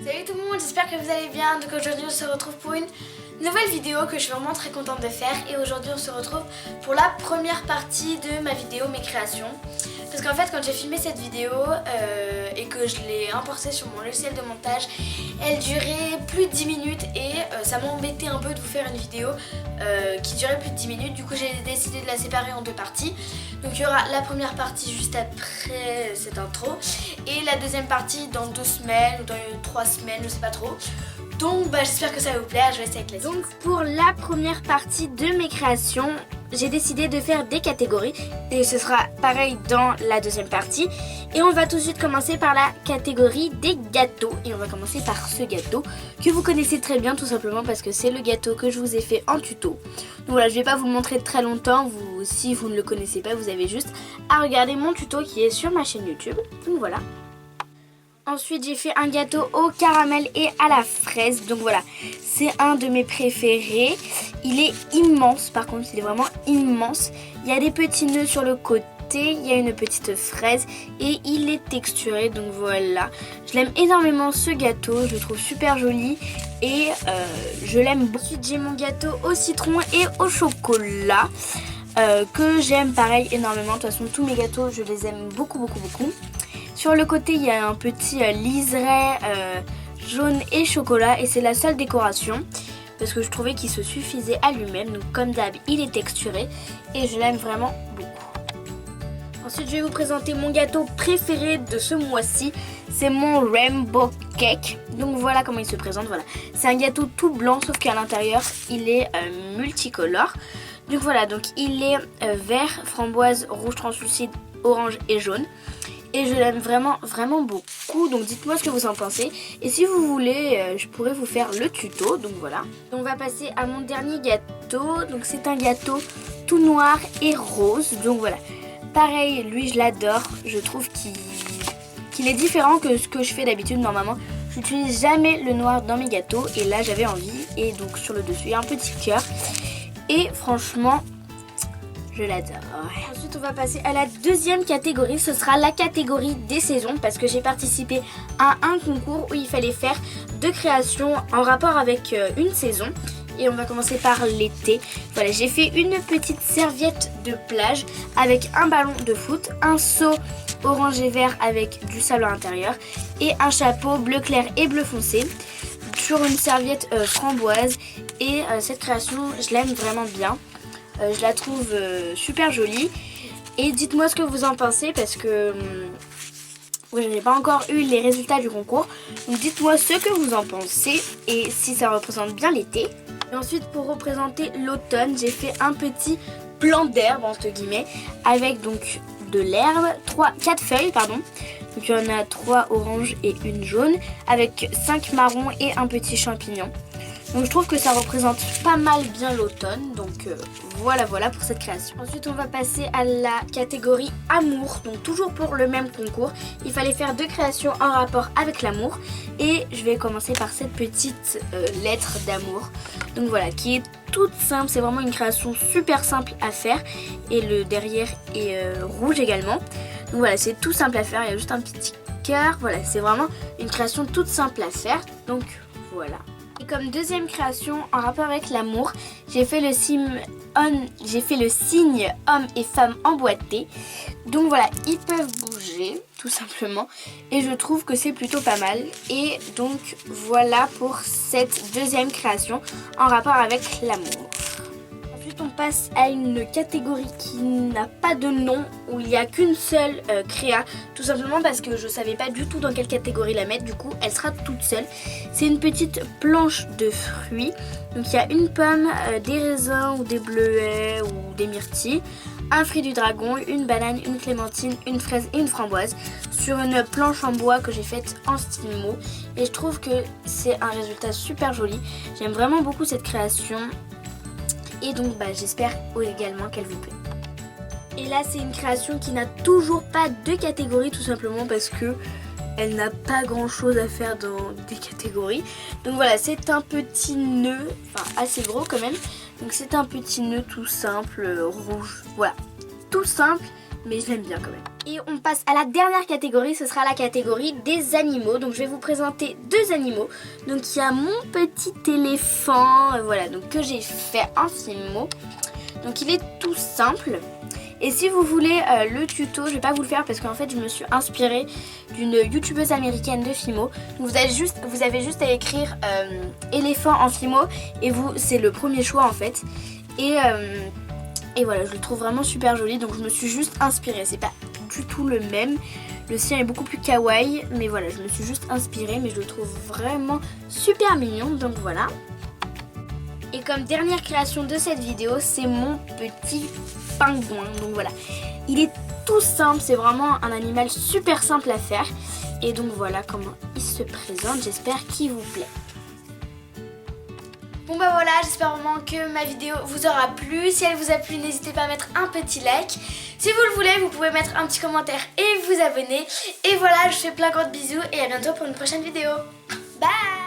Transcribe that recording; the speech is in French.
Salut tout le monde, j'espère que vous allez bien. Donc aujourd'hui on se retrouve pour une nouvelle vidéo que je suis vraiment très contente de faire. Et aujourd'hui on se retrouve pour la première partie de ma vidéo mes créations. Parce qu'en fait quand j'ai filmé cette vidéo et que je l'ai importée sur mon logiciel de montage, elle durait plus de 10 minutes et ça m'embêtait un peu de vous faire une vidéo qui durait plus de 10 minutes. Du coup j'ai décidé de la séparer en deux parties. Donc il y aura la première partie juste après cette intro et la deuxième partie dans 2 semaines ou dans 3 semaines, je sais pas trop. Donc j'espère que ça va vous plaire, je vais essayer avec la Donc pour la première partie de mes créations, j'ai décidé de faire des catégories et ce sera pareil dans la deuxième partie. Et on va tout de suite commencer par la catégorie des gâteaux. Et on va commencer par ce gâteau que vous connaissez très bien tout simplement parce que c'est le gâteau que je vous ai fait en tuto. Donc voilà, je vais pas vous le montrer très longtemps, si vous ne le connaissez pas, vous avez juste à regarder mon tuto qui est sur ma chaîne YouTube. Donc voilà. Ensuite j'ai fait un gâteau au caramel et à la fraise. Donc voilà, c'est un de mes préférés. Il est immense, par contre il est vraiment immense. Il y a des petits nœuds sur le côté, il y a une petite fraise et il est texturé. Donc voilà, je l'aime énormément ce gâteau, je le trouve super joli et je l'aime beaucoup. Ensuite j'ai mon gâteau au citron et au chocolat que j'aime pareil énormément. De toute façon tous mes gâteaux je les aime beaucoup. Sur le côté, il y a un petit liseré jaune et chocolat et c'est la seule décoration parce que je trouvais qu'il se suffisait à lui-même. Donc comme d'hab, il est texturé et je l'aime vraiment beaucoup. Ensuite, je vais vous présenter mon gâteau préféré de ce mois-ci. C'est mon Rainbow Cake. Donc voilà comment il se présente. Voilà, c'est un gâteau tout blanc sauf qu'à l'intérieur, il est multicolore. Donc voilà, donc il est vert, framboise, rouge translucide, orange et jaune. Et je l'aime vraiment beaucoup. Donc dites-moi ce que vous en pensez. Et si vous voulez, je pourrais vous faire le tuto. Donc voilà. Donc on va passer à mon dernier gâteau. Donc c'est un gâteau tout noir et rose. Donc voilà. Pareil, lui je l'adore. Je trouve qu'il est différent que ce que je fais d'habitude normalement. Je n'utilise jamais le noir dans mes gâteaux. Et là j'avais envie. Et donc sur le dessus il y a un petit cœur. Et franchement, je l'adore. Ensuite on va passer à la deuxième catégorie. Ce sera la catégorie des saisons parce que j'ai participé à un concours où il fallait faire 2 créations en rapport avec une saison. Et on va commencer par l'été. Voilà, j'ai fait une petite serviette de plage avec un ballon de foot, un seau orange et vert avec du sable à l'intérieur et un chapeau bleu clair et bleu foncé sur une serviette framboise. Et cette création je l'aime vraiment bien. Je la trouve super jolie. Et dites-moi ce que vous en pensez parce que je n'ai pas encore eu les résultats du concours. Donc dites-moi ce que vous en pensez et si ça représente bien l'été. Et ensuite pour représenter l'automne, j'ai fait un petit plan d'herbe entre guillemets avec donc de l'herbe, 4 feuilles pardon. Donc il y en a 3 oranges et une jaune avec 5 marrons et un petit champignon. Donc je trouve que ça représente pas mal bien l'automne. Donc voilà pour cette création. Ensuite on va passer à la catégorie amour. Donc toujours pour le même concours. Il fallait faire 2 créations en rapport avec l'amour. Et je vais commencer par cette petite lettre d'amour. Donc voilà, qui est toute simple. C'est vraiment une création super simple à faire. Et le derrière est rouge également. Donc voilà, c'est tout simple à faire. Il y a juste un petit cœur. Voilà, c'est vraiment une création toute simple à faire. Donc voilà. Et comme deuxième création en rapport avec l'amour, j'ai fait le signe homme et femme emboîté. Donc voilà, ils peuvent bouger tout simplement et je trouve que c'est plutôt pas mal. Et donc voilà pour cette deuxième création en rapport avec l'amour. Ensuite on passe à une catégorie qui n'a pas de nom, où il n'y a qu'une seule créa, tout simplement parce que je savais pas du tout dans quelle catégorie la mettre, du coup elle sera toute seule. C'est une petite planche de fruits, donc il y a une pomme, des raisins ou des bleuets ou des myrtilles, un fruit du dragon, une banane, une clémentine, une fraise et une framboise sur une planche en bois que j'ai faite en stylo. Et je trouve que c'est un résultat super joli, j'aime vraiment beaucoup cette création. Et donc j'espère également qu'elle vous plaît. Et là c'est une création qui n'a toujours pas de catégorie, tout simplement parce que elle n'a pas grand chose à faire dans des catégories. Donc voilà, c'est un petit nœud, enfin assez gros quand même. Donc c'est un petit nœud tout simple, rouge. Voilà, tout simple, mais je l'aime bien quand même. Et on passe à la dernière catégorie, ce sera la catégorie des animaux. Donc je vais vous présenter 2 animaux. Donc il y a mon petit éléphant, voilà, donc que j'ai fait en Fimo. Donc il est tout simple. Et si vous voulez le tuto, je vais pas vous le faire parce qu'en fait je me suis inspirée d'une youtubeuse américaine de Fimo. Donc vous avez juste à écrire éléphant en Fimo et c'est le premier choix en fait. Et voilà, je le trouve vraiment super joli, donc je me suis juste inspirée. C'est pas du tout le même. Le sien est beaucoup plus kawaii, mais voilà, je me suis juste inspirée, mais je le trouve vraiment super mignon, donc voilà. Et comme dernière création de cette vidéo, c'est mon petit pingouin, donc voilà. Il est tout simple, c'est vraiment un animal super simple à faire. Et donc voilà comment il se présente, j'espère qu'il vous plaît. Bon bah voilà, j'espère vraiment que ma vidéo vous aura plu. Si elle vous a plu, n'hésitez pas à mettre un petit like. Si vous le voulez, vous pouvez mettre un petit commentaire et vous abonner. Et voilà, je vous fais plein de bisous et à bientôt pour une prochaine vidéo. Bye!